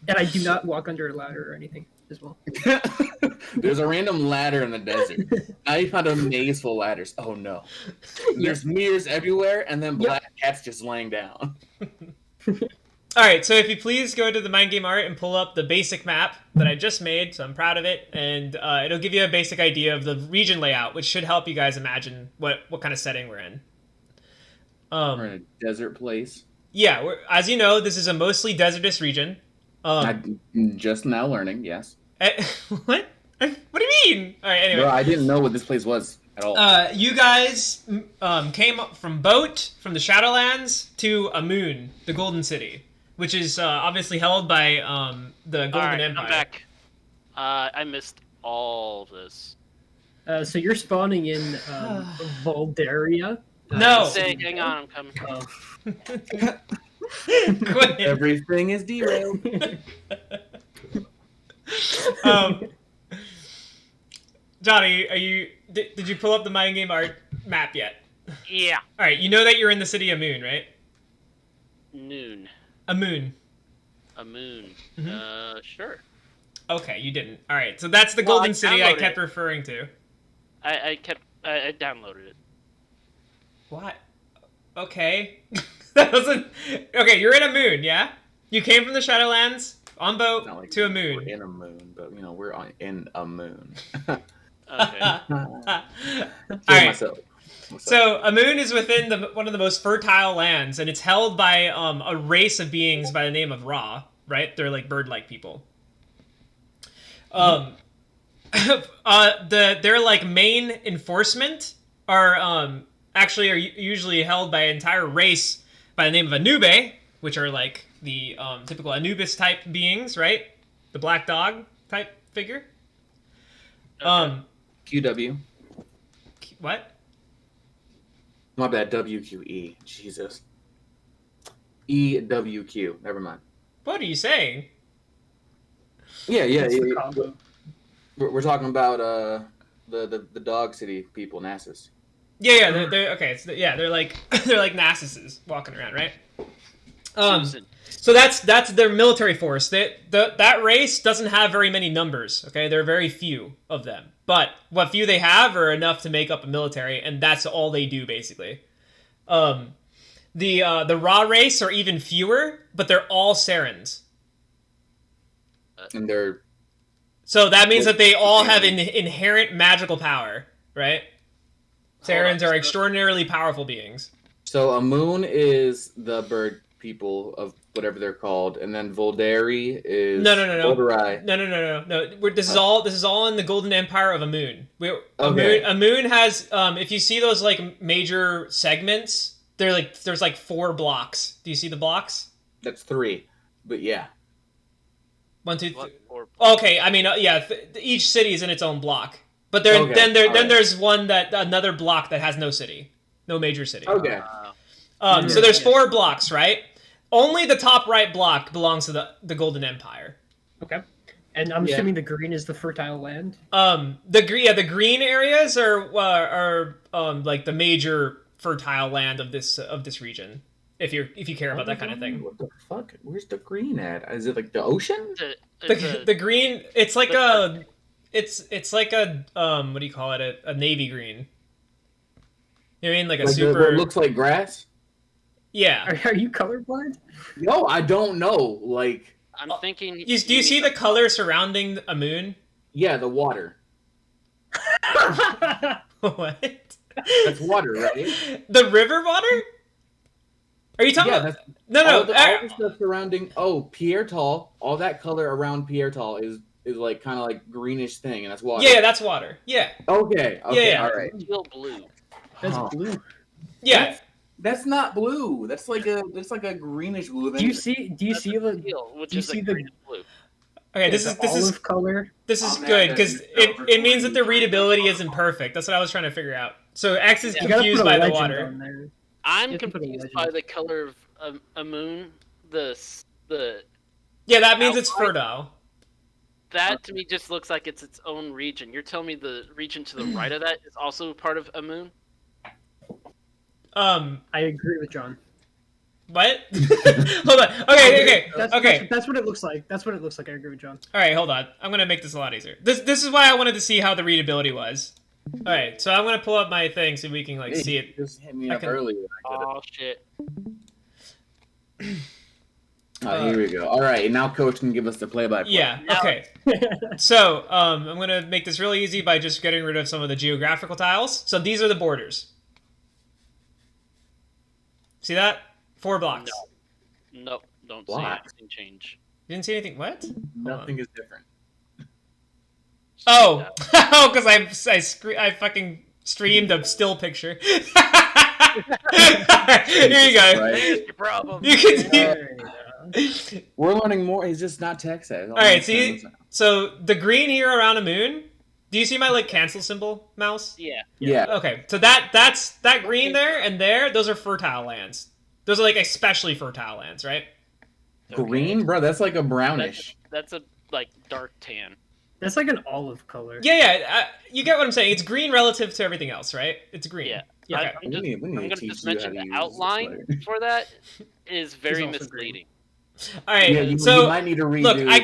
And I do not walk under a ladder or anything as well. There's a random ladder in the desert. Now you found a maze full of ladders. Oh no. There's mirrors everywhere, and then black cats just laying down. All right, so if you please go to the Mind Game Art and pull up the basic map that I just made, so I'm proud of it, and it'll give you a basic idea of the region layout, which should help you guys imagine what kind of setting we're in. We're in a desert place. Yeah, as you know, this is a mostly desertous region. I'm just now learning, yes. What? What do you mean? All right, anyway. Bro, I didn't know what this place was at all. You guys came up from boat from the Shadowlands to Amun, the Golden City, which is obviously held by the Golden Empire. I'm back. I missed all of this. So you're spawning in Voldaria? No. Hang on, I'm coming. Oh. Quit. Everything is derailed. Johnny, did you pull up the Mind Game Art map yet? Yeah. All right, you know that you're in the city of Moon, right? Noon. Amun. Amun. Sure. Okay, you didn't. All right, so that's the Golden City I kept referring to. I downloaded it. What? Okay. That wasn't... Okay, you're in Amun, yeah? You came from the Shadowlands on boat Like to Amun. We're in a moon, but we're in a moon. Okay. All right. So Amun is within one of the most fertile lands, and it's held by a race of beings by the name of Ra. Right? They're like bird-like people. Their like main enforcement are usually held by an entire race by the name of Anube, which are like the typical Anubis type beings, right? The black dog type figure. QW. What? My bad. WQE. Jesus. EWQ. Never mind. What are you saying? Yeah. We're talking about the Dog City people, Nasus. Yeah. They're okay. So, they're like Nasus's walking around, right? So that's their military force. That race doesn't have very many numbers. Okay, there are very few of them, but what few they have are enough to make up a military, and that's all they do basically. The Ra race are even fewer, but they're all Sarens. And they're... So that means that they all have inherent magical power, right? Sarens are extraordinarily powerful beings. So Amun is the bird people of whatever they're called, and then Voldari is Voldarai. No. This is all in the Golden Empire of Amun. Okay. Amun has if you see those like major segments, there's like 4 blocks. Do you see the blocks? That's 3, but yeah. 1, 2, 3. Okay, I mean each city is in its own block, but then there's another block that has no city, no major city. Okay. So there's 4 blocks, right? Only the top right block belongs to the Golden Empire. Okay. And I'm assuming the green is the fertile land? The green areas are like the major fertile land of this region. If you care about that kind of thing. What the fuck? Where's the green at? Is it like the ocean? The green, it's like it's like a what do you call it? A navy green. You know what I mean? Like a super... It looks like grass? Yeah. Are you colorblind? No, I don't know. Like... I'm thinking... Do you see the color surrounding a moon? Yeah, the water. What? That's water, right? The river water? Are you talking about... No. All the stuff surrounding... Pierre Tall. All that color around Pierre Tall is like kind of like greenish thing, and that's water. Yeah, that's water. Yeah. Okay. Yeah. All right. Teal blue. That's blue. Yeah. That's not blue. That's like a greenish blue. Do you see the teal, which is the blue? Okay, this is color. This is good because it means that the readability isn't perfect. That's what I was trying to figure out. So X is confused by the water. I'm confused by the color of a moon. Yeah, that means it's fertile. That to me just looks like it's its own region. You're telling me the region to the right of that is also part of Amun? I agree with John. What? Hold on. Okay. That's what it looks like. That's what it looks like. I agree with John. All right, hold on. I'm gonna make this a lot easier. This is why I wanted to see how the readability was. All right, so I'm gonna pull up my thing so we can like see it. Just hit me up earlier. Oh shit. Here we go. All right, now Coach can give us the play-by-play. Yeah. Okay. So I'm gonna make this really easy by just getting rid of some of the geographical tiles. So these are the borders. See that? 4 blocks. Nope. Don't see anything change. You didn't see anything. What? Nothing is different. Oh, oh, because I fucking streamed a still picture. Here you go. Right. There's your problem. You can see. We're learning more. He's just not tech savvy. All right, see. So the green here around a moon. Do you see my like cancel symbol, mouse? Yeah. Okay, so that green there and there, those are fertile lands. Those are like especially fertile lands, right? Green, bro. That's like a brownish. That's a like dark tan. That's like an olive color. Yeah. You get what I'm saying. It's green relative to everything else, right? It's green. Yeah. Okay. I'm going to just mention the outline for that is very misleading. All right. Yeah, so you might need to redo. look, I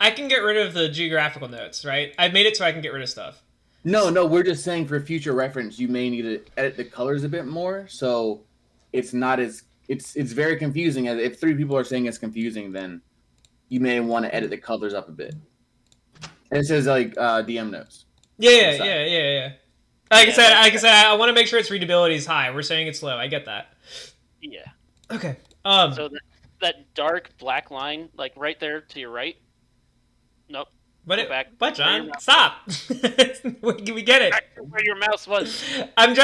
can get rid of the geographical notes, right? I've made it so I can get rid of stuff. No, we're just saying for future reference, you may need to edit the colors a bit more, so it's not as it's very confusing. As if 3 people are saying it's confusing, then you may want to edit the colors up a bit. And it says like DM notes. Yeah. Like I said, I want to make sure its readability is high. We're saying it's low. I get that. Yeah. Okay. So that dark black line, like right there to your right. Nope. What, John? Stop! We get it. Back to where your mouse was. I'm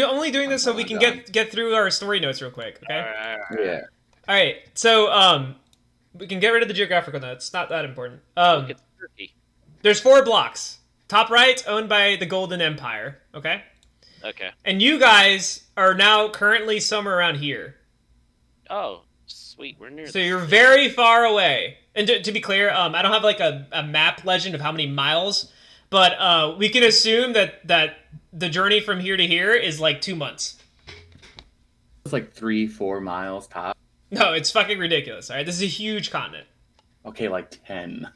only doing this so we can get through our story notes real quick. Okay. Yeah. All right. So we can get rid of the geographical notes. Not that important. Look, it's Turkey. There's 4 blocks. Top right, owned by the Golden Empire. Okay. Okay. And you guys are now currently somewhere around here. Oh, sweet. We're near. So you're very far away. And to be clear, I don't have like a map legend of how many miles, but we can assume that the journey from here to here is like 2 months. It's like 3-4 miles top. No, it's fucking ridiculous. All right, this is a huge continent. Okay, like 10.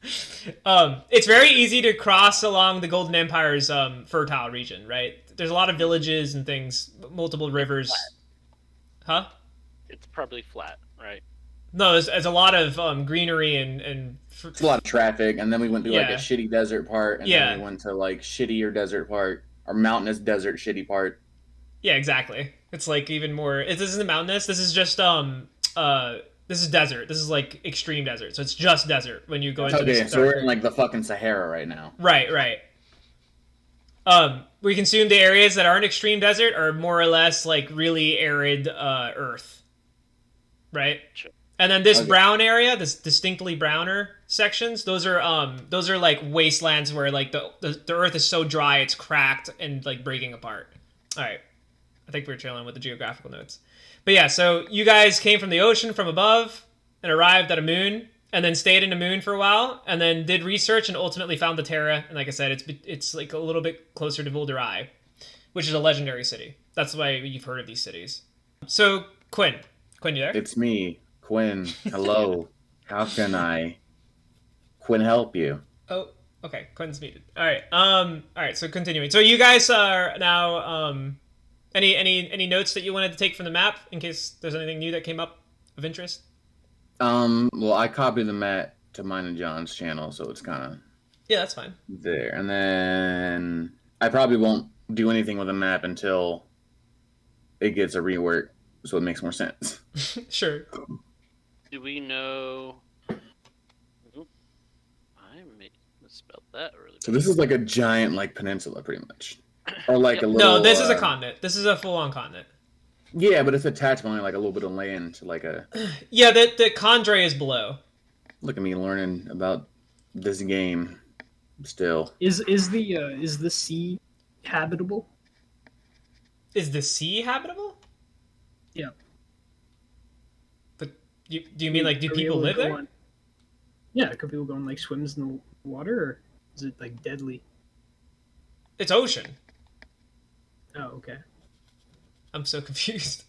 It's very easy to cross along the Golden Empire's fertile region, right? There's a lot of villages and things, multiple rivers. Huh? It's probably flat, right? No, there's a lot of greenery and It's a lot of traffic, and then we went through like a Yeah. shitty desert part, and then we went to like shittier desert part, or mountainous desert shitty part. Yeah, exactly. It's like even more. This isn't mountainous. This is just this is desert. This is like extreme desert. So it's just desert when you go into. Okay, this so we're in like the fucking Sahara right now. Right. We can assume the areas that aren't extreme desert are more or less like really arid Earth. Right. Sure. And then this brown area, this distinctly browner sections, those are like wastelands where like the Earth is so dry it's cracked and like breaking apart. All right. I think we're chilling with the geographical notes. But yeah, so you guys came from the ocean from above and arrived at a moon and then stayed in a moon for a while and then did research and ultimately found the Terra. And like I said, it's like a little bit closer to Vuldurai, which is a legendary city. That's why you've heard of these cities. So Quinn, you there? It's me, Quinn. Hello. How can Quinn help you? Oh, okay. Quinn's muted. All right. So continuing. So you guys are now any notes that you wanted to take from the map in case there's anything new that came up of interest? Well, I copied the map to mine and John's channel, so it's kind of that's fine. there. And then I probably won't do anything with the map until it gets a rework, so it makes more sense. Sure. Do we know? I misspelled that earlier. So this is like a giant like peninsula, pretty much, or like a little. No, this is a continent. This is a full-on continent. Yeah, but it's attached by like a little bit of land to like a. Yeah, the Condre is below. Look at me learning about this game. Still, is the sea habitable? Is the sea habitable? Yeah. But do you mean like do people live there? Yeah, could people go and like swims in the water, or is it like deadly? It's ocean. Oh, okay. I'm so confused.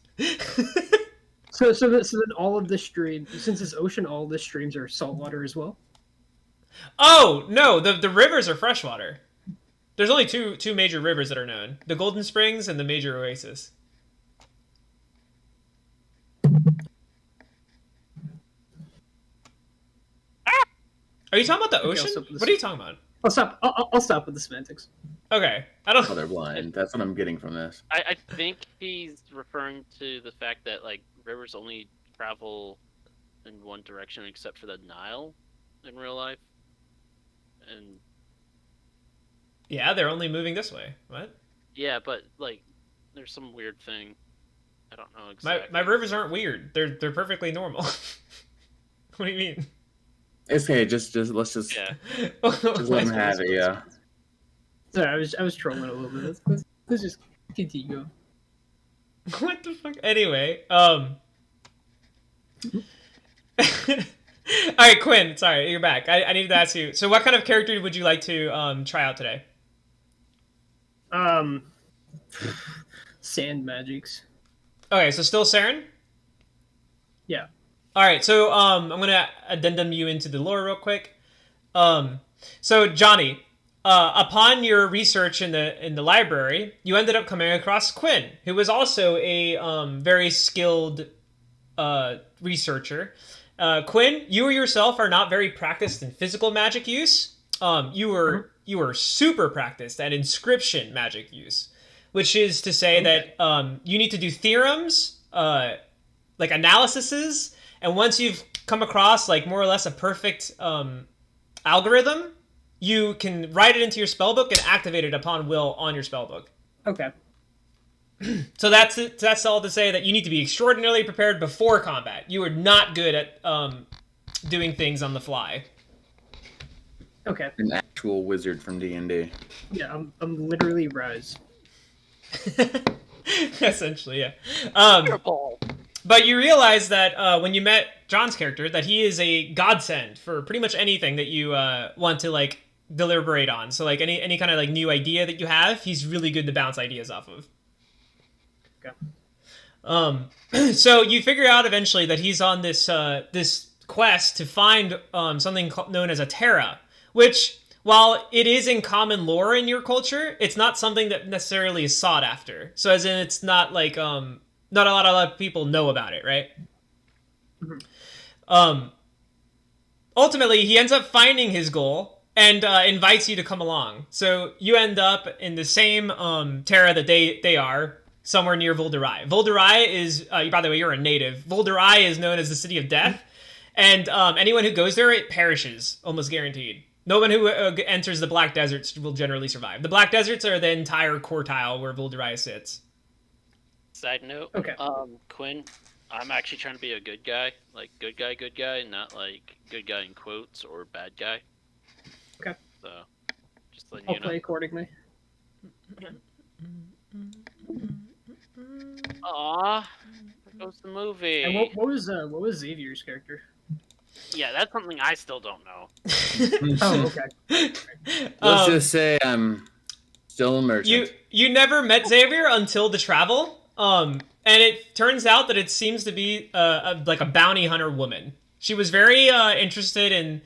So then all of the stream, since it's ocean, all the streams are saltwater as well. Oh no, the rivers are freshwater. There's only two major rivers that are known: the Golden Springs and the major oasis. Are you talking about the ocean? What are you talking about? I'll stop. I'll stop with the semantics. Okay, I don't. Colorblind. That's what I'm getting from this. I think he's referring to the fact that like rivers only travel in one direction except for the Nile in real life. And Yeah, they're only moving this way. What? yeah, but like there's some weird thing. I don't know exactly. My rivers aren't weird. They're perfectly normal. What do you mean? It's okay. Just let's just Yeah. just let him have it. Yeah. Sorry, I was trolling a little bit. Let's just continue going. What the fuck? Anyway, All right, Quinn. Sorry, you're back. I needed to ask you. So, what kind of character would you like to try out today? Sand magics. Okay, so still Saren? Yeah. All right, so I'm gonna addendum you into the lore real quick. So Johnny, upon your research in the library, you ended up coming across Quinn, who was also a very skilled researcher. Quinn, you yourself are not very practiced in physical magic use. You were super practiced at inscription magic use, which is to say that you need to do theorems, like analyses, and once you've come across like more or less a perfect algorithm, you can write it into your spellbook and activate it upon will on your spellbook. Okay. So that's it. That's all to say that you need to be extraordinarily prepared before combat. You are not good at doing things on the fly. Okay. An actual wizard from D&D. Yeah, I'm literally Rise. Essentially, yeah. But you realize that when you met John's character, that he is a godsend for pretty much anything that you want to like deliberate on. So like any kind of like new idea that you have, he's really good to bounce ideas off of. Okay. So you figure out eventually that he's on this this quest to find something known as a Terra, which, while it is in common lore in your culture, it's not something that necessarily is sought after. So as in, it's not like not a lot of people know about it, right? Mm-hmm. Ultimately, he ends up finding his goal and invites you to come along. So you end up in the same Terra that they are, somewhere near Volderai. Volderai is, by the way, you're a native. Volderai is known as the City of Death, and anyone who goes there, it perishes, almost guaranteed. No one who enters the Black Deserts will generally survive. The Black Deserts are the entire quartile where Volderai sits. Side note, okay. Quinn, I'm actually trying to be a good guy, like good guy, not like good guy in quotes or bad guy. Okay. So, just letting you know. I'll play accordingly. Aw, there goes the movie. And what was Xavier's character? Yeah, that's something I still don't know. Oh, okay. Let's just say I'm still a merchant. You never met Xavier until the travel, and it turns out that it seems to be like a bounty hunter woman. She was very interested in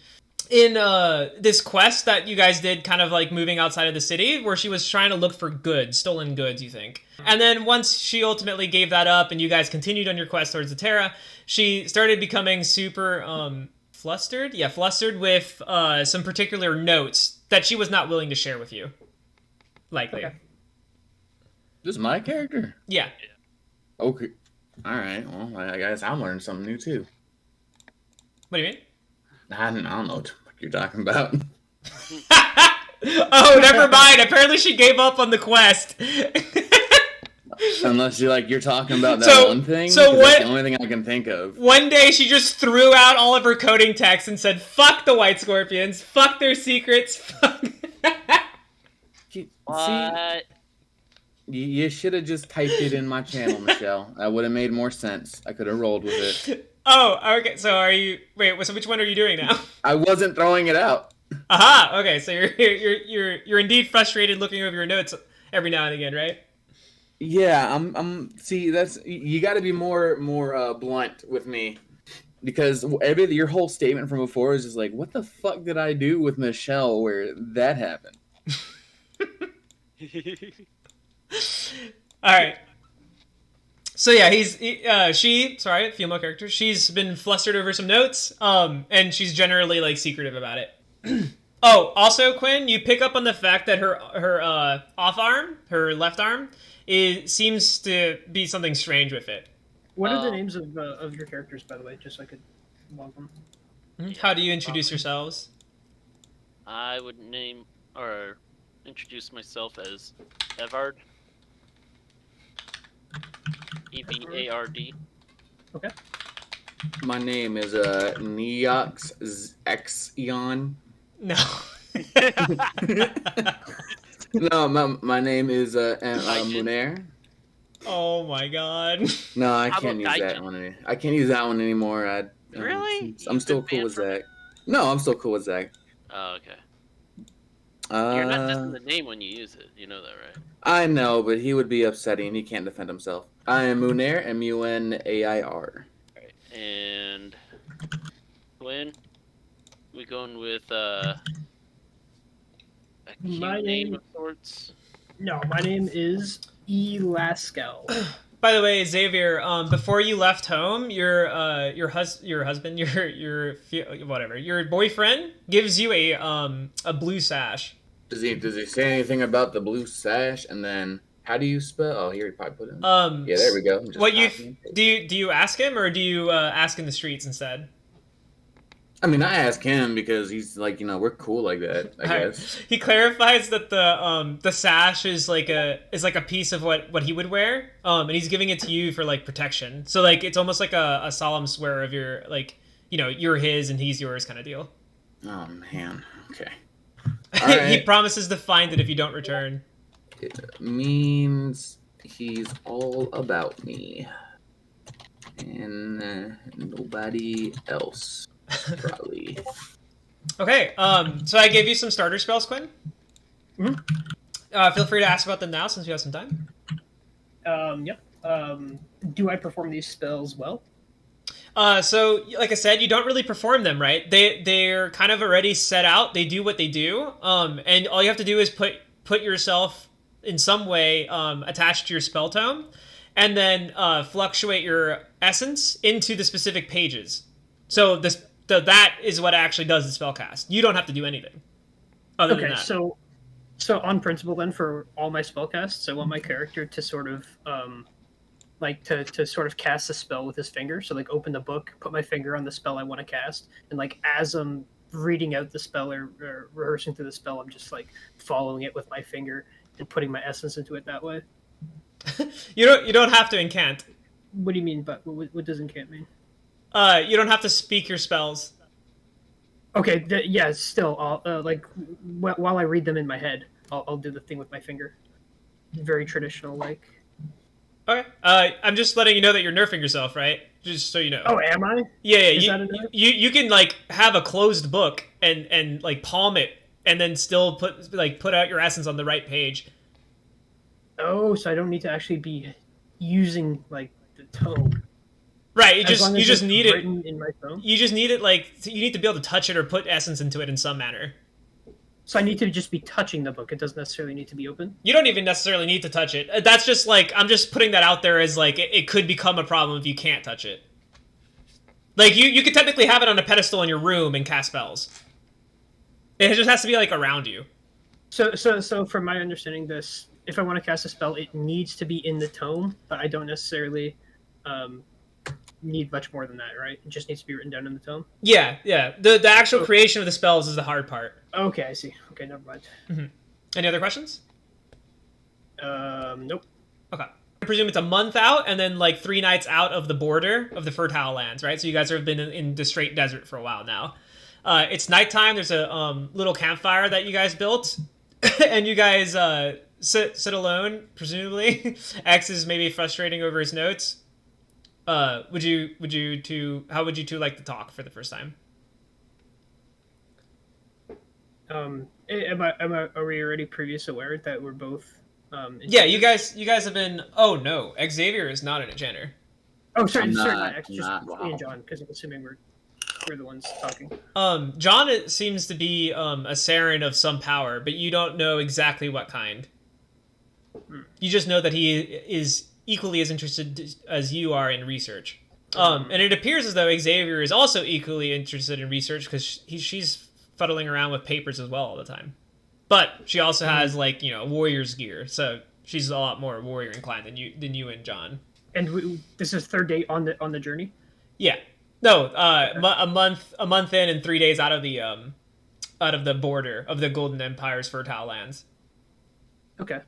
this quest that you guys did, kind of like moving outside of the city, where she was trying to look for goods, stolen goods, you think. And then once she ultimately gave that up and you guys continued on your quest towards the Terra, she started becoming super flustered. Yeah, flustered with some particular notes that she was not willing to share with you. Likely. Okay. This is my character? Yeah. Okay. All right. Well, I guess I'll learn something new too. What do you mean? I don't know what you're talking about. Oh, never mind. Apparently she gave up on the quest. Unless you're talking about that one thing. So what? That's the only thing I can think of. One day she just threw out all of her coding text and said, "Fuck the White Scorpions. Fuck their secrets. Fuck." What? You should have just typed it in my channel, Michelle. That would have made more sense. I could have rolled with it. Oh, okay. So are you? Wait. So which one are you doing now? I wasn't throwing it out. Aha. Okay. So you're indeed frustrated looking over your notes every now and again, right? Yeah, see, that's you got to be more blunt with me because your whole statement from before is just like, what the fuck did I do with Michelle where that happened? All right. So yeah, female character. She's been flustered over some notes, and she's generally like secretive about it. Oh, also Quinn, you pick up on the fact that her off arm, her left arm, seems to be something strange with it. What are the names of your characters, by the way, just so I could log them? How do you introduce yourselves? I would name or introduce myself as Evaird. Evaird. Okay. My name is Neox Eon. No. No, my name is Munair. Oh my god. No, I How can't use about that Gaijin? one. I can't use that one anymore. Really? I'm You've still been cool banned with from Zach. it? No, I'm still cool with Zach. Oh, okay. You're not dissing the name when you use it. You know that, right? I know, but he would be upsetting. He can't defend himself. I am Munair, Munair. Alright. And Quinn, we going with a cute My name name- of sorts? No, my name is Laskel. By the way, Xavier, before you left home, your husband, your boyfriend gives you a blue sash. Does he say anything about the blue sash? And then how do you spell? Oh, here he probably put it. Yeah, there we go. Just What you copy and paste. do you ask him, or do you ask in the streets instead? I mean, I ask him because he's like, we're cool like that. I Alright. guess. He clarifies that the sash is like a piece of what he would wear, and he's giving it to you for like protection. So like it's almost like a solemn swear of your like you're his and he's yours kind of deal. Oh man. Okay. He Alright. promises to find it if you don't return. It means he's all about me, and nobody else probably. Okay, so I gave you some starter spells, Quinn. Mhm. Feel free to ask about them now since you have some time. Yep. Do I perform these spells well? So, like I said, you don't really perform them, right? They're kind of already set out. They do what they do, and all you have to do is put yourself in some way attached to your spell tome, and then fluctuate your essence into the specific pages. So that is what actually does the spell cast. You don't have to do anything other than Okay, that. so on principle then for all my spellcasts, I want my character to sort of like to sort of cast a spell with his finger. So like open the book, put my finger on the spell I want to cast, and like as I'm reading out the spell or rehearsing through the spell, I'm just like following it with my finger and putting my essence into it that way. You don't have to incant. What do you mean? But what does incant mean? You don't have to speak your spells. Okay, yeah. Still, I'll, like while I read them in my head, I'll do the thing with my finger. Very traditional, like. Okay. I'm just letting you know that you're nerfing yourself, right? Just so you know. Oh, am I? Yeah. Is that a nerf? You can like have a closed book and like palm it and then still put out your essence on the right page. Oh, so I don't need to actually be using like the tome. Right. You As long as just it's need it. written in my phone. You just need it like you need to be able to touch it or put essence into it in some manner. So I need to just be touching the book. It doesn't necessarily need to be open. You don't even necessarily need to touch it. That's just like I'm just putting that out there as like it could become a problem if you can't touch it. Like you could technically have it on a pedestal in your room and cast spells. It just has to be like around you. So from my understanding, this if I want to cast a spell, it needs to be in the tome, but I don't necessarily need much more than that, right? It just needs to be written down in the tome. Yeah. The actual creation of the spells is the hard part. Okay, I see. Okay, never mind. Any other questions? Nope. Okay. I presume it's a month out and then like 3 nights out of the border of the fertile lands, right? So you guys have been in the straight desert for a while now. It's nighttime. There's a little campfire that you guys built, and you guys sit alone, presumably. X is maybe frustrating over his notes. How would you two like to talk for the first time? Are we already previous aware that we're both Yeah, you guys have been. Oh no, Xavier is not an enchanter. Oh, sorry, I'm sorry, not- not X, I'm just not, me wow. and John, because I'm assuming we're the ones talking. John seems to be a Saren of some power, but you don't know exactly what kind. You just know that he is equally as interested as you are in research. And it appears as though Xavier is also equally interested in research because she's fuddling around with papers as well all the time. But she also has like warrior's gear, so she's a lot more warrior inclined than you and John. And this is third day on the journey. Yeah, no, a month in and 3 days out of the border of the Golden Empire's fertile lands. Okay.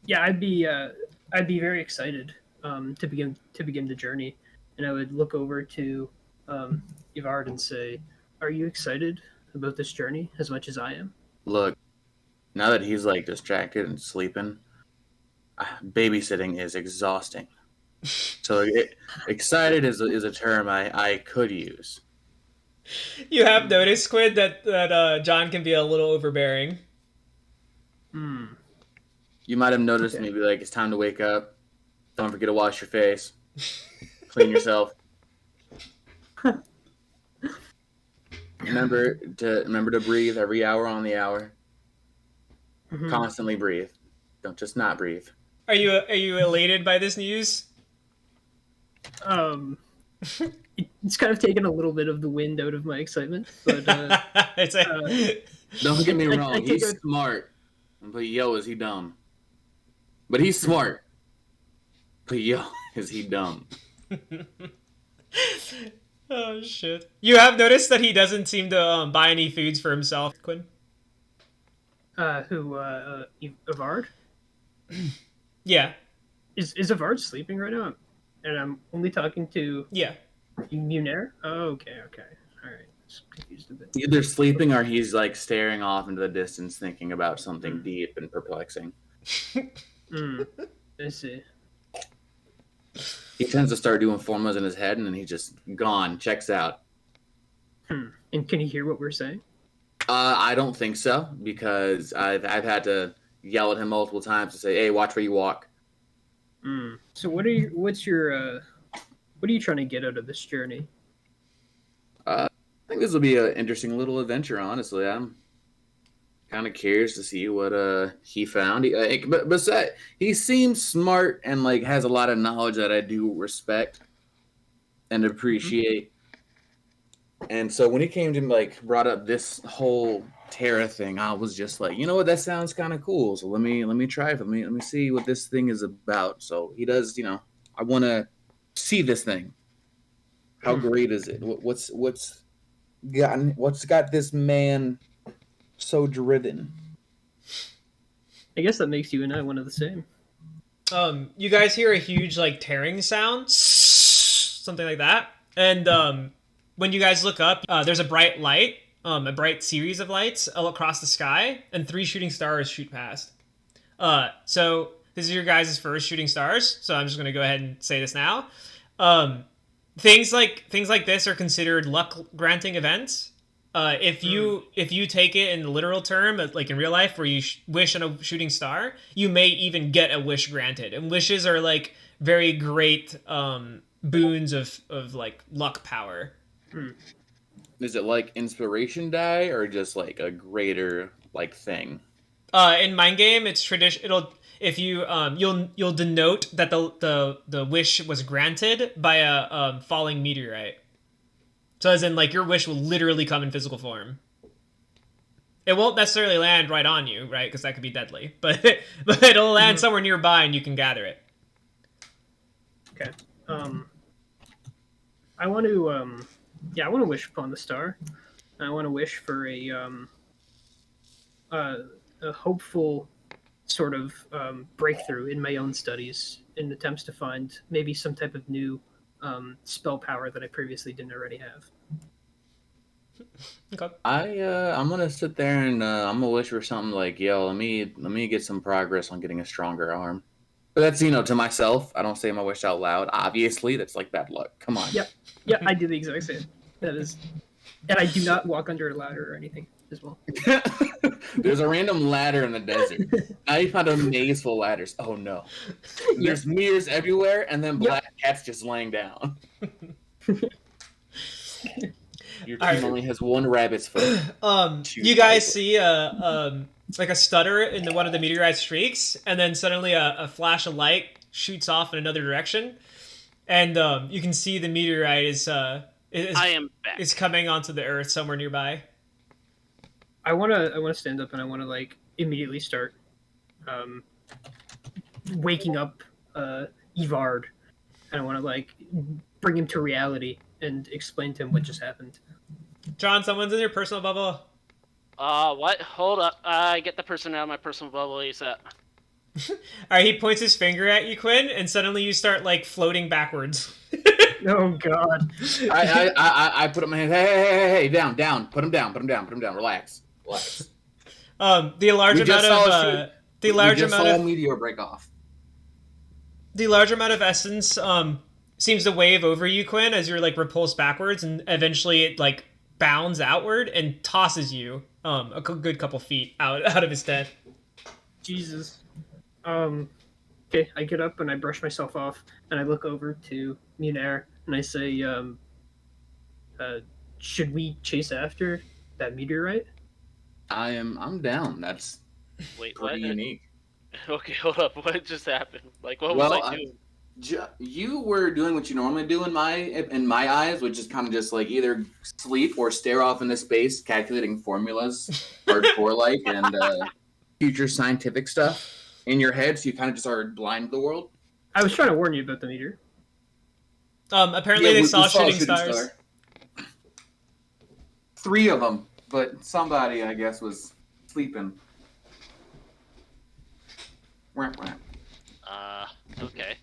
Yeah, I'd be very excited to begin the journey, and I would look over to Evaird and say, "Are you excited about this journey as much as I am?" Look, now that he's like distracted and sleeping, babysitting is exhausting. So excited is a term I could use. You have noticed, Squid, that John can be a little overbearing. You might have noticed Okay. maybe like it's time to wake up. Don't forget to wash your face. Clean yourself. Remember to breathe every hour on the hour. Constantly breathe. Don't just not breathe. Are you elated by this news? It's kind of taken a little bit of the wind out of my excitement, but Don't get me I wrong. take He's it- smart, but yo, is he dumb? But he's smart, but yo, is he dumb? Oh shit! You have noticed that he doesn't seem to buy any foods for himself, Quinn. Evaird? Yeah, Is Evaird sleeping right now? And I'm only talking to yeah. Munair? Oh, okay. All right. Just confused a bit. Either sleeping or he's like staring off into the distance, thinking about something deep and perplexing. I see. He tends to start doing formulas in his head, and then he's just gone, checks out. And can you hear what we're saying? I don't think so, because I've had to yell at him multiple times to say, "Hey, watch where you walk." So what are you trying to get out of this journey? I think this will be an interesting little adventure. Honestly, I'm kind of curious to see what he found. But he seems smart and like has a lot of knowledge that I do respect and appreciate. And so when he came to like brought up this whole Terra thing, I was just like, you know what, that sounds kind of cool. So let me try it. Let me see what this thing is about. So he does, I want to see this thing. How great is it? What's got this man so driven? I guess that makes you and I one of the same. You guys hear a huge like tearing sound, something like that, and when you guys look up, there's a bright light, a bright series of lights all across the sky, and 3 shooting stars shoot past. So this is your guys' first shooting stars. So I'm just gonna go ahead and say this now. Things like this are considered luck granting events. If you take it in the literal term, like in real life, where you wish on a shooting star, you may even get a wish granted. And wishes are like very great boons of like luck power. Is it like inspiration die or just like a greater like thing? In Mind Game, it's tradition. If you you'll denote that the wish was granted by a falling meteorite. So as in like your wish will literally come in physical form. It won't necessarily land right on you, right? Because that could be deadly. But it'll land somewhere nearby and you can gather it. Okay. I want to wish upon the star. I want to wish for a hopeful sort of breakthrough in my own studies in attempts to find maybe some type of new spell power that I previously didn't already have. Okay. I'm gonna sit there and I'm gonna wish for something like, yo, let me get some progress on getting a stronger arm. But that's to myself. I don't say my wish out loud. Obviously, that's like bad luck. Come on. Yep. Yeah, I do the exact same. That is, and I do not walk under a ladder or anything as well. There's a random ladder in the desert. Now you found a maze full of ladders. Oh no. There's mirrors everywhere, and then black cats just laying down. Your team only has one rabbit's foot. You guys see like a stutter in one of the meteorite streaks, and then suddenly a flash of light shoots off in another direction, and you can see the meteorite is I am back. is coming onto the Earth somewhere nearby. I wanna stand up and I wanna like immediately start waking up Evaird, and I wanna like bring him to reality and explain to him what just happened. John, someone's in your personal bubble. What? Hold up. I get the person out of my personal bubble ASAP. Alright, he points his finger at you, Quinn, and suddenly you start like floating backwards. Oh God! I put up my hands. Hey, down. Put him down. Relax. The large amount of meteor break off. The large amount of essence seems to wave over you, Quinn, as you're like repulsed backwards, and eventually it like bounds outward and tosses you a good couple feet out of his head. Jesus. Okay, I get up and I brush myself off, and I look over to Munair and I say, should we chase after that meteorite? I'm down. That's Wait, pretty what? unique. Okay, hold up. What just happened? Like, what was I doing? You were doing what you normally do in my eyes, which is kind of just like either sleep or stare off into space, calculating formulas, hardcore like, and future scientific stuff in your head. So you kind of just are blind to the world. I was trying to warn you about the meteor. Apparently they saw shooting stars. Star. 3 of them, but somebody I guess was sleeping. Okay.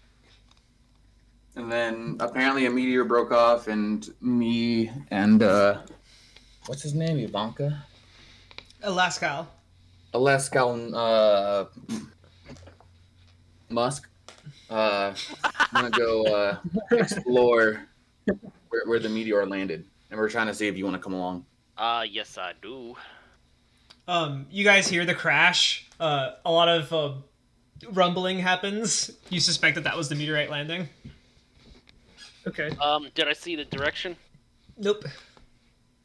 And then apparently a meteor broke off, and me and what's his name? Ivanka? Alaskal, Musk. I'm gonna go explore where the meteor landed, and we're trying to see if you want to come along. Yes I do. You guys hear the crash. A lot of rumbling happens. You suspect that was the meteorite landing. Okay. Did I see the direction? Nope.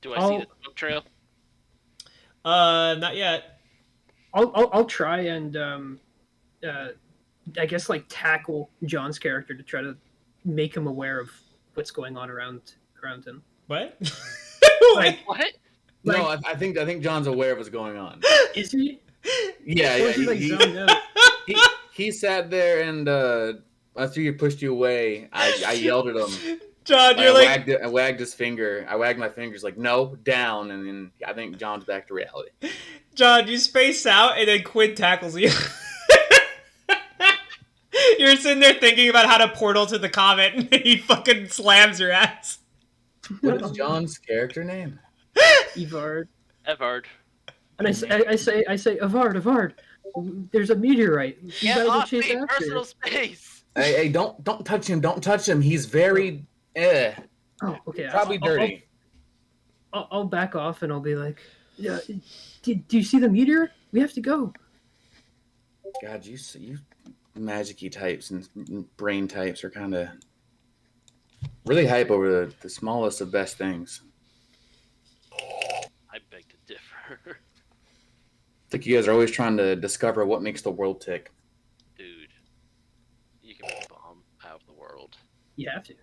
Do I see the smoke trail? Not yet. I'll try and I guess like tackle John's character to try to make him aware of what's going on around him. What? Like What? No, I think John's aware of what's going on. Is he? Yeah. Or is he like zoned out? He sat there, and after you pushed you away, I yelled at him. John, you're like... I wagged his finger. I wagged my fingers like, no, down. And then I think John's back to reality. John, you space out, and then Quinn tackles you. You're sitting there thinking about how to portal to the comet, and he fucking slams your ass. What is John's character name? Evaird. Evaird. And I say, Evaird, there's a meteorite. You gotta go chase after personal it. space. Hey, don't touch him. Don't touch him. He's very, Oh, okay. probably dirty. I'll back off and I'll be like, yeah, do you see the meteor? We have to go. God, you magic-y types and brain types are kind of really hype over the smallest of best things. I beg to differ. I think you guys are always trying to discover what makes the world tick. Dude, you can make a bomb out of the world. You have to.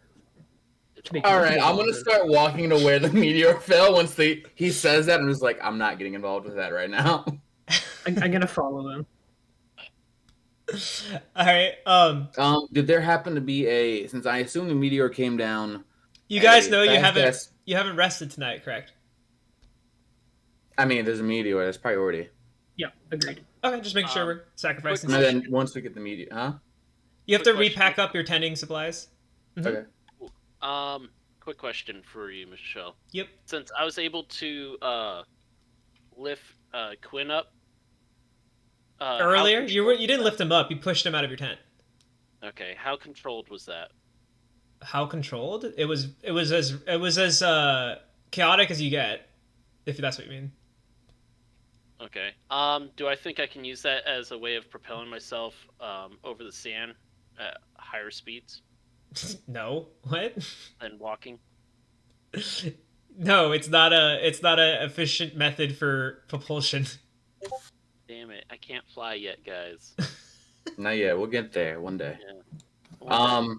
All right, I'm gonna start walking to where the meteor fell. Once he says that, I'm just like, I'm not getting involved with that right now. I'm gonna follow them. All right. Did there happen to be since I assume the meteor came down? You guys know you haven't rested tonight, correct? I mean, there's a meteor. That's priority. Yeah, agreed. Okay, just making sure we're sacrificing. And then once we get the meteor, huh? You have to repack up your tending supplies. Mm-hmm. Okay. Quick question for you, Michelle. Yep. Since I was able to lift Quinn up earlier, you didn't lift him up. You pushed him out of your tent. Okay, how controlled was that? How controlled? It was as chaotic as you get, if that's what you mean. Okay. Do I think I can use that as a way of propelling myself over the sand at higher speeds No. What? than walking? No, it's not a efficient method for propulsion. Damn it! I can't fly yet, guys. Not yet. We'll get there one day. Yeah. One day.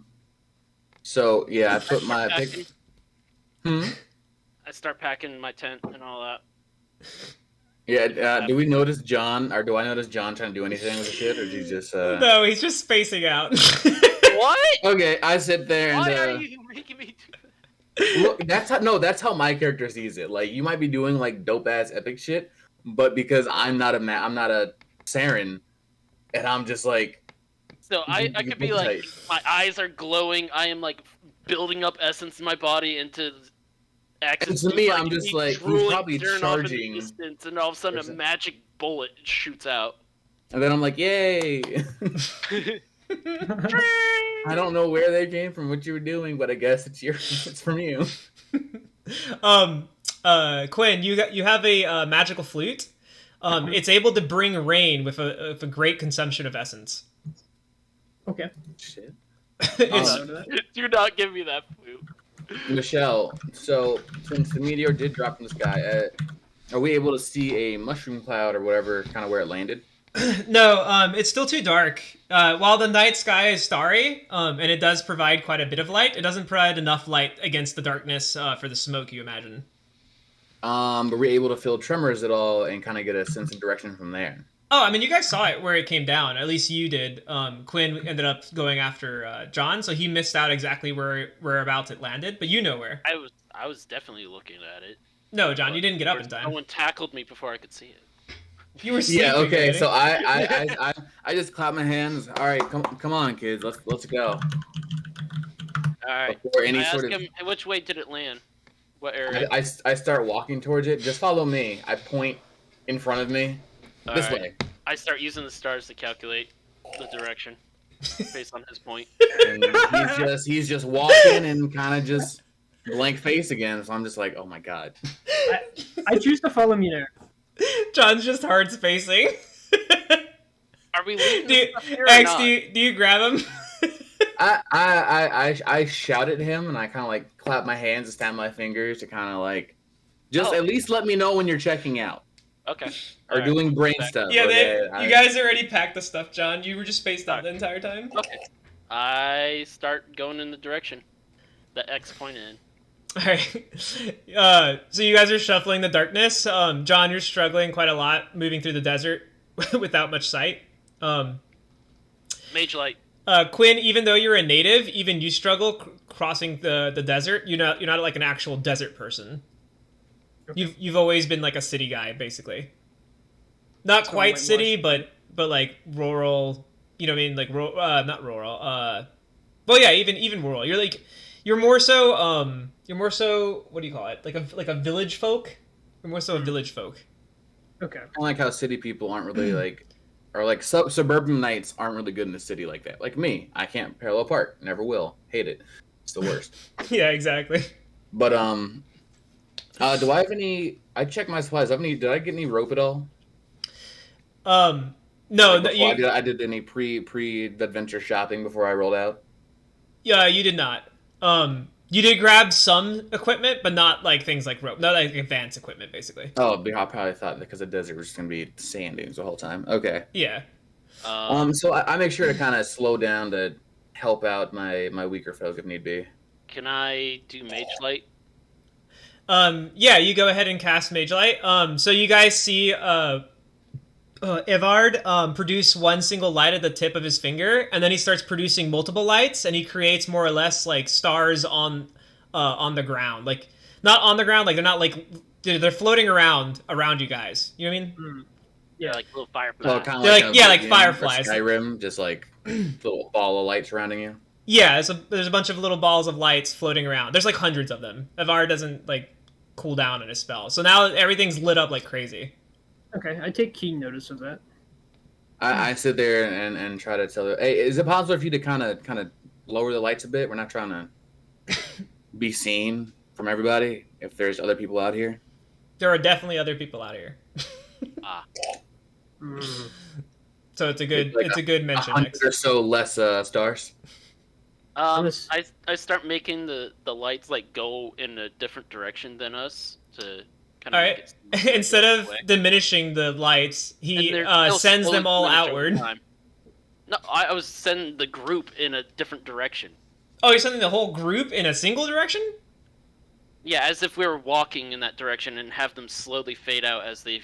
So yeah, I put start my packing. pick. I start packing my tent and all that. Yeah. Do we notice John, or do I notice John trying to do anything with the shit, or is he just? No, he's just spacing out. What? Okay, I sit there and. Why are you making me do that? Look, that's how my character sees it. Like you might be doing like dope ass epic shit, but because I'm not a Saren, and I'm just like. So I could be like, my eyes are glowing. I am like building up essence in my body into access. And to me, I'm just like, he's probably charging. Distance, and all of a sudden, a magic bullet shoots out. And then I'm like, yay! I don't know where they came from, what you were doing, but I guess it's from you. Quinn, you have a magical flute. It's able to bring rain with a great consumption of essence. Okay. Shit. Do not give me that flute. Michelle, so since the meteor did drop from the sky, are we able to see a mushroom cloud or whatever kind of where it landed? No, it's still too dark. While the night sky is starry, and it does provide quite a bit of light, it doesn't provide enough light against the darkness for the smoke you imagine. Were we able to feel tremors at all and kind of get a sense of direction from there? Oh, I mean, you guys saw it where it came down. At least you did. Quinn ended up going after John, so he missed out exactly whereabouts it landed. But you know where. I was definitely looking at it. No, John, you didn't get up in time. Someone tackled me before I could see it. You were sleeping. Yeah. Okay. Danny. So I just clap my hands. All right, come on, kids. Let's go. All right. Before any I ask sort of him, which way did it land? What area? I start walking towards it. Just follow me. I point in front of me. This way. I start using the stars to calculate the direction based on his point. And he's just walking and kind of just blank face again. So I'm just like, oh my god. I choose to follow Munair. John's just hard spacing. Are we leaving do you grab him? I shout at him and I kind of like clap my hands and snap my fingers to kind of like just at least let me know when you're checking out. Okay. Or doing brain stuff. Yeah, you guys already packed the stuff, John. You were just spaced out the entire time. Okay. I start going in the direction that X pointed in. Alright. So you guys are shuffling the darkness. John, you're struggling quite a lot moving through the desert without much sight. Mage light. Quinn, even though you're a native, even you struggle crossing the desert. You're not like an actual desert person. Okay. You've always been like a city guy, basically. Not so quite city, but like rural. You know what I mean? Like not rural. Well, yeah, even rural. You're more so what do you call it? Like a village folk. You're more so a village folk. Okay. I like how city people aren't really like, or like suburban knights aren't really good in the city like that. Like me, I can't parallel park. Never will. Hate it. It's the worst. Yeah, exactly. But do I have any? I checked my supplies. Did I get any rope at all? No. Like I did any pre adventure shopping before I rolled out. Yeah, you did not. You did grab some equipment, but not like things like rope, not like advanced equipment, basically. Oh, I probably thought because the desert was just gonna be sand dunes the whole time. Okay. Yeah. So I make sure to kind of slow down to help out my weaker folk if need be. Can I do Mage Light? Yeah, you go ahead and cast Mage Light. So you guys see Evaird produce one single light at the tip of his finger, and then he starts producing multiple lights, and he creates more or less like stars on the ground. Like not on the ground, like they're not like they're floating around you guys. You know what I mean? Mm. Yeah, like little fireflies. Well, kind of like fireflies. Skyrim, just like little ball of light surrounding you. Yeah, there's a bunch of little balls of lights floating around. There's like hundreds of them. Evaird doesn't like cool down on his spell, so now everything's lit up like crazy. Okay, I take keen notice of that. I sit there and try to tell her, hey, is it possible for you to kind of lower the lights a bit? We're not trying to be seen from everybody if there's other people out here. There are definitely other people out here. Ah. So it's a good Like it's a good mention. 100 or so less stars. I start making the lights like go in a different direction than us to kind of All make right. it seem Instead like of way. diminishing the lights, And he they're still sends slowly them all diminishing over outward. time. No, I was sending the group in a different direction. Oh, you're sending the whole group in a single direction? Yeah, as if we were walking in that direction and have them slowly fade out as they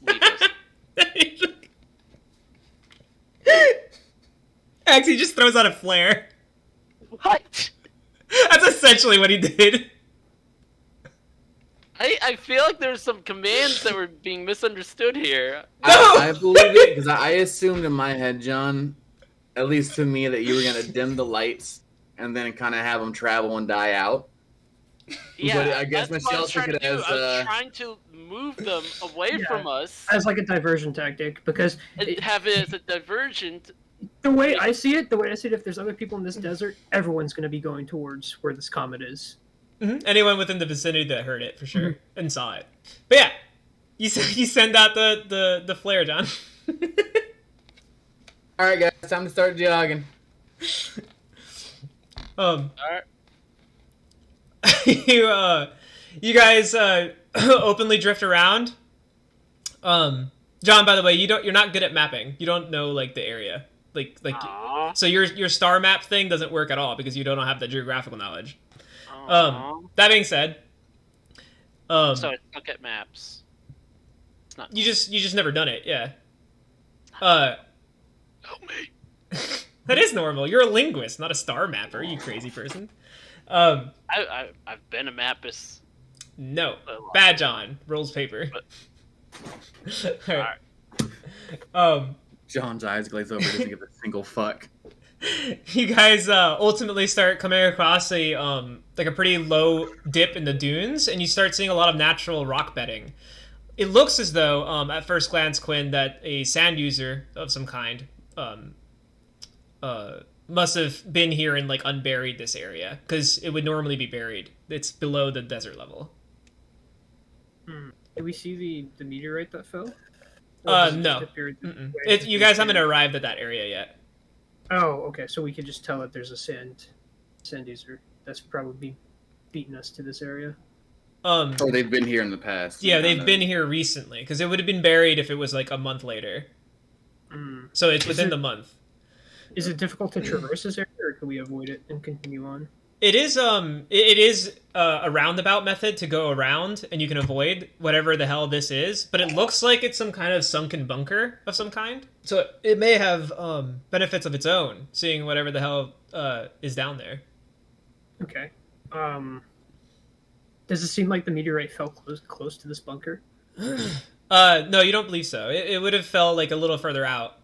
leave us. Actually, he just throws out a flare. What? That's essentially what he did. I feel like there's some commands that were being misunderstood here. I believe it because I assumed in my head, John, at least to me, that you were gonna dim the lights and then kind of have them travel and die out. Yeah, But I guess that's what I was Michelle trying took to it do. as I was trying to move them away Yeah. from us As like a diversion tactic, because and have it as a diversion. the way I see it, if there's other people in this desert, everyone's going to be going towards where this comet is. Anyone within the vicinity that heard it for sure and saw it. But yeah, you send out the flare, John. All right, guys, time to start jogging. All right. You guys openly drift around. John, by the way, you're not good at mapping. You don't know like the area. Like Aww. so your star map thing doesn't work at all because you don't have the geographical knowledge. Aww. That being said, So I suck at maps. It's not. you just never done it, yeah. Help me. That is normal. You're a linguist, not a star mapper, you crazy person. I've been a mapist. No. Bad John. Rolls paper. Alright. John's eyes glaze over, doesn't give a single fuck. You guys ultimately start coming across a like a pretty low dip in the dunes, and you start seeing a lot of natural rock bedding. It looks as though, at first glance, Quinn, that a sand user of some kind must have been here and like unburied this area, because it would normally be buried. It's below the desert level. Do we see the meteorite that fell? No. You guys haven't arrived at that area yet. Oh, okay. So we can just tell that there's a sand user that's probably beaten us to this area. Or they've been here in the past. Yeah, they've been here recently, because it would have been buried if it was like a month later. So it's within the month. Is it difficult to traverse this area, or can we avoid it and continue on? It is a roundabout method to go around, and you can avoid whatever the hell this is. But it looks like it's some kind of sunken bunker of some kind. So it may have benefits of its own, seeing whatever the hell is down there. Okay. Does it seem like the meteorite fell close to this bunker? No, you don't believe so. It would have fell like a little further out.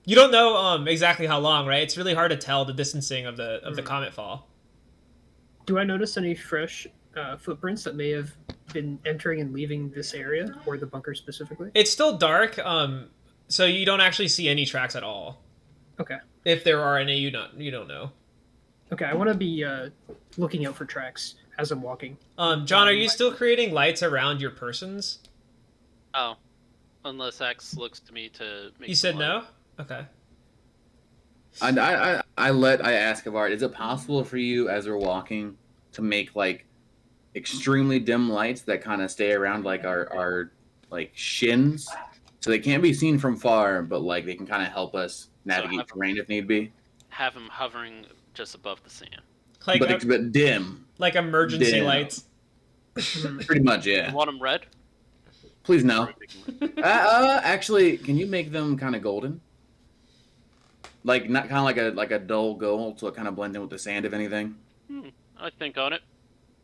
You don't know exactly how long, right? It's really hard to tell the distancing of the comet fall. Do I notice any fresh footprints that may have been entering and leaving this area, or the bunker specifically? It's still dark, so you don't actually see any tracks at all. Okay. If there are any, you don't know. Okay, I want to be looking out for tracks as I'm walking. John, are you still creating lights around your persons? Oh, unless X looks to me to make. You said no? Okay. I ask Evaird, is it possible for you as we're walking to make like extremely dim lights that kind of stay around like our like shins, so they can't be seen from far, but like they can kind of help us navigate terrain if need be? Have him hovering just above the sand. Like but dim. Like emergency Dim. lights. Pretty much, yeah. You want them red? Please no. Actually, can you make them kind of golden? Like not kind of like a dull gold, so it kind of blends in with the sand, if anything. I think on it.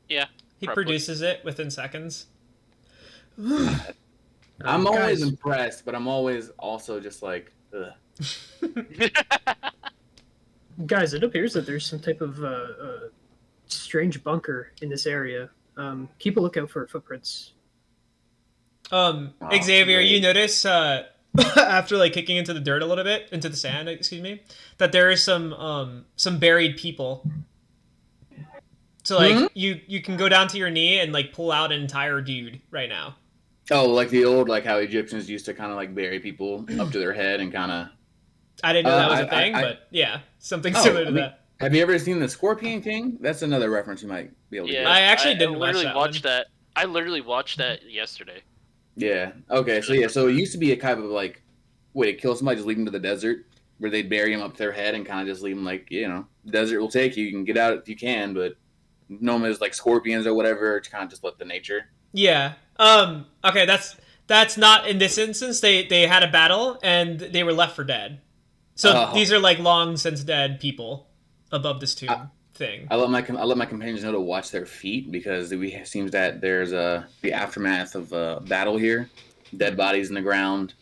Yeah. He probably. produces it within seconds. I'm always impressed, but I'm always also just like, ugh. Guys, it appears that there's some type of strange bunker in this area. Keep a lookout for footprints. Xavier, great. you notice after like kicking into the dirt a little bit, into the sand, excuse me, that there is some buried people. So like you can go down to your knee and like pull out an entire dude right now. Oh, like the old, like how Egyptians used to kind of like bury people up to their head and kind of. I didn't know that was a thing, I but yeah, something oh, similar to I mean, that. have you ever seen the Scorpion King? That's another reference you might be able to Yeah, get. I actually I didn't watch literally that watched one. that. I literally watched that yesterday. Yeah. Okay. So yeah. So it used to be a kind of like way to kill somebody, just leave them to the desert, where they'd bury them up to their head and kind of just leave them like the desert will take you. You can get out if you can, but normally it's like scorpions or whatever. To kind of just let the nature. Yeah. Okay, that's not in this instance. They had a battle and they were left for dead. So Oh, these are like long since dead people above this I, tomb thing. I let my companions know to watch their feet because it seems that there's the aftermath of a battle here, dead bodies in the ground.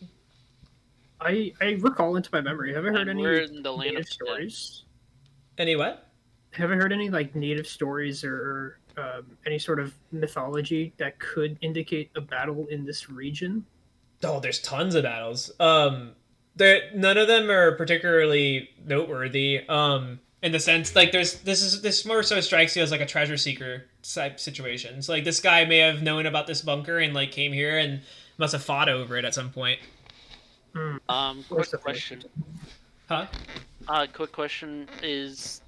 I recall into my memory. Have I heard And we're any in the land native of the dead. stories? Any what? Have I heard any like native stories or any sort of mythology that could indicate a battle in this region? Oh, there's tons of battles. None of them are particularly noteworthy. In the sense like this more so strikes you as like a treasure seeker type situation. So like this guy may have known about this bunker and like came here and must have fought over it at some point. Quick question. Huh? Quick question is,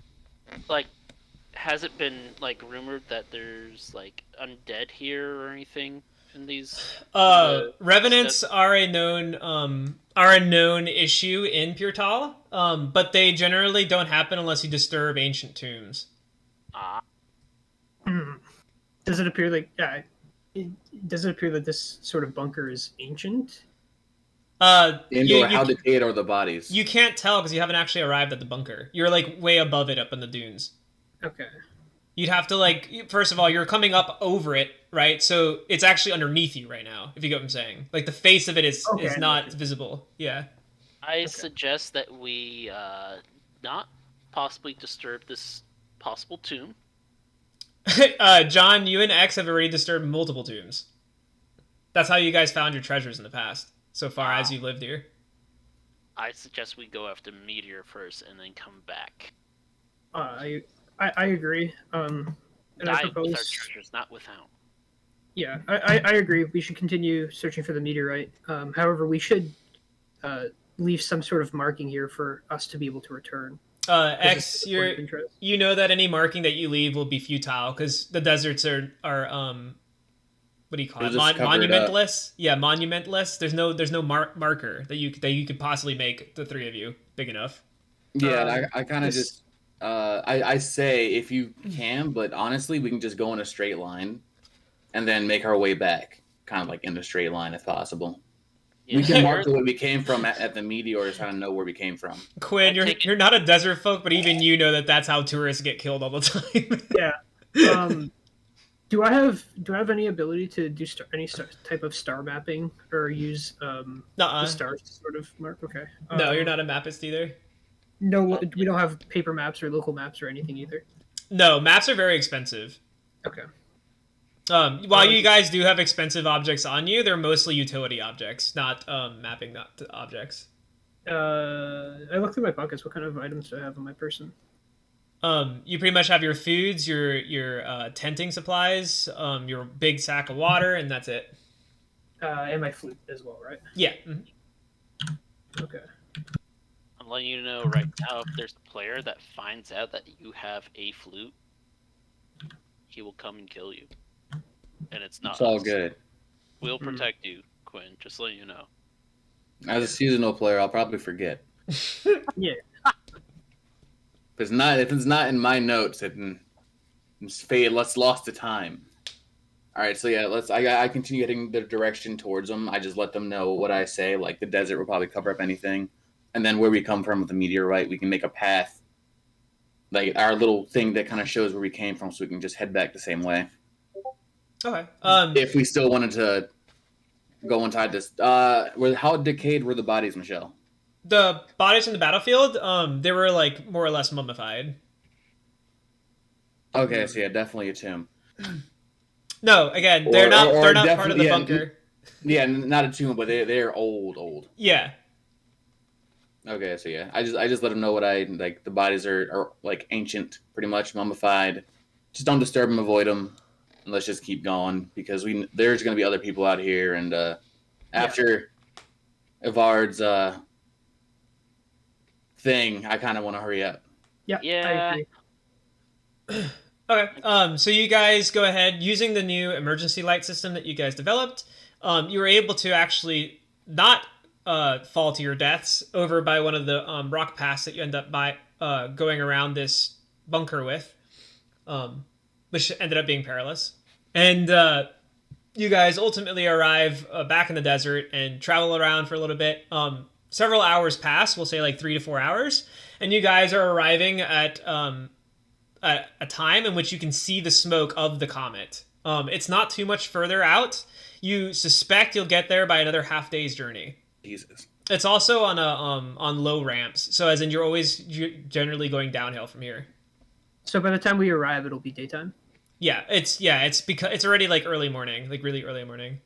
like, has it been like rumored that there's like undead here or anything in these? Revenants are a known issue in Purtal, but they generally don't happen unless you disturb ancient tombs. Ah, Does it appear like does it appear that this sort of bunker is ancient? Or how decayed are the bodies? You can't tell because you haven't actually arrived at the bunker. You're like way above it up in the dunes. Okay. You'd have to like first of all, you're coming up over it, right? So it's actually underneath you right now, if you get what I'm saying. Like the face of it is not visible. Yeah. I suggest that we not possibly disturb this possible tomb. John, you and X have already disturbed multiple tombs. That's how you guys found your treasures in the past, so far as you lived here. I suggest we go after Meteor first and then come back. I agree. And I propose with our treasures, not without. Yeah, I agree. We should continue searching for the meteorite. However, we should leave some sort of marking here for us to be able to return. X, you know that any marking that you leave will be futile because the deserts are what do you call it? Monumentless. Yeah, monumentless. There's no marker that you could possibly make the three of you big enough. Yeah, I kind of just I say if you can, but honestly, we can just go in a straight line and then make our way back, kind of like in a straight line if possible. Yeah. We can mark where we came from at the meteor to kind of know where we came from. Quinn, you're not a desert folk, but even you know that's how tourists get killed all the time. Yeah. Do I have any ability to do any type of star mapping or use the stars to sort of mark? Okay. No, you're not a mapist either. No, we don't have paper maps or local maps or anything either. No, maps are very expensive. Okay. While you guys do have expensive objects on you, they're mostly utility objects, not mapping objects. I looked through my pockets. What kind of items do I have on my person? You pretty much have your foods, your tenting supplies, your big sack of water, and that's it. And my flute as well, right? Yeah. Mm-hmm. Okay. I'm letting you know right now, if there's a player that finds out that you have a flute, he will come and kill you. And it's not. It's all good. We'll protect you, Quinn. Just letting you know. As a seasonal player, I'll probably forget. Yeah. If it's not in my notes, it's fade. Let's lost to time. All right, so yeah, I continue heading the direction towards them. I just let them know what I say. Like the desert will probably cover up anything, and then where we come from with the meteorite, we can make a path, like our little thing that kind of shows where we came from, so we can just head back the same way. Okay. If we still wanted to go inside this, how decayed were the bodies, Michelle? The bodies in the battlefield, they were like more or less mummified. Okay, so yeah, definitely a tomb. No, again, they're not part of the bunker. Yeah, not a tomb, but they're old. Yeah. Okay, so yeah, I just let them know what I like. The bodies are like ancient, pretty much mummified. Just don't disturb them, avoid them. let's just keep going because there's going to be other people out here, and after Evair's thing, I kind of want to hurry up. Yeah, Yeah. I agree. Okay. So you guys go ahead using the new emergency light system that you guys developed. You were able to actually not fall to your deaths over by one of the rock paths that you end up by going around this bunker with, which ended up being perilous. And you guys ultimately arrive back in the desert and travel around for a little bit. Several hours pass, we'll say like 3 to 4 hours, and you guys are arriving at a time in which you can see the smoke of the comet. It's not too much further out. You suspect you'll get there by another half day's journey. Jesus. It's also on low ramps, so as in you're generally going downhill from here. So by the time we arrive, it'll be daytime. Yeah, it's because it's already like early morning, like really early morning.